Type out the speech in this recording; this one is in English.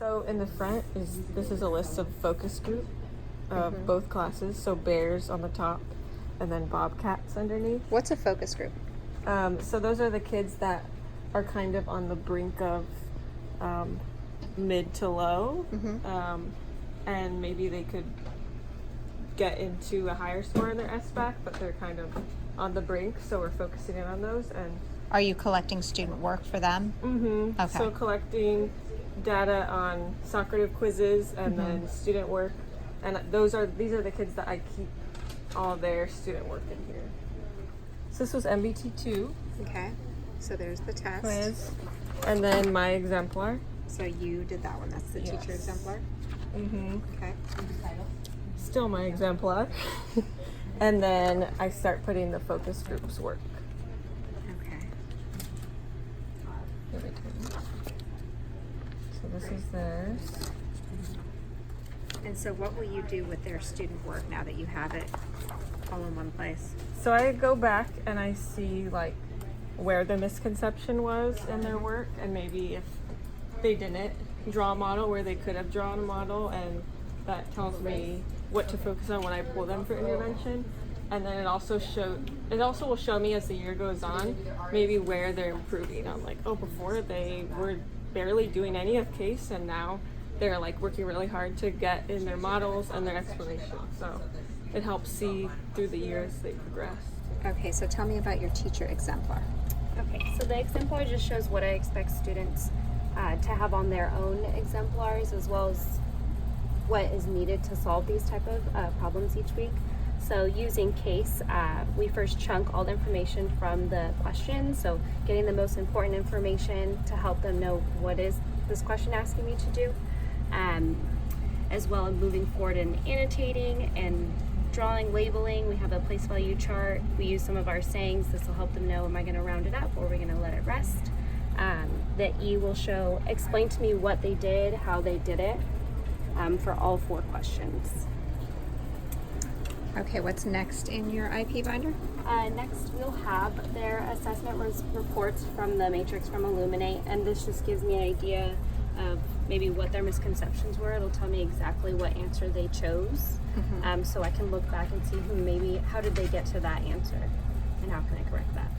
So in the front this is a list of focus group of both classes. So bears on the top and then bobcats underneath. What's a focus group? So those are the kids that are kind of on the brink of mid to low, and maybe they could get into a higher score in their SBAC, but they're kind of on the brink, so we're focusing in on those. And Are you collecting student work for them? Okay. So collecting data on Socrative quizzes and then student work, and these are the kids that I keep all their student work in here. So this was MBT2 Okay. So there's the test. quiz, and then my exemplar. So you did that one. That's the teacher exemplar. Okay. Still my exemplar. And then I start putting the focus groups work. Okay. So this is theirs. And so what will you do with their student work now that you have it all in one place? So I go back and I see like where the misconception was in their work, and maybe if they didn't draw a model where they could have drawn a model, and that tells me what to focus on when I pull them for intervention. And then it also will show me as the year goes on maybe where they're improving. I'm like, oh, before they were barely doing any of case, and now they're like working really hard to get in their models and their explanation. So it helps see through the years they progress. Okay, so tell me about your teacher exemplar. Okay, so the exemplar just shows what I expect students to have on their own exemplars, as well as what is needed to solve these type of problems each week. So using CASE, we first chunk all the information from the question, so getting the most important information to help them know what is this question asking me to do, as well as moving forward and annotating and drawing, labeling. We have a place value chart. We use some of our sayings. This will help them know, am I going to round it up or are we going to let it rest? The E will show, explain to me what they did, how they did it, for all 4 questions. Okay, what's next in your IP binder? Next, we'll have their assessment reports from the matrix from Illuminate, and this just gives me an idea of maybe what their misconceptions were. It'll tell me exactly what answer they chose, so I can look back and see how did they get to that answer, and how can I correct that.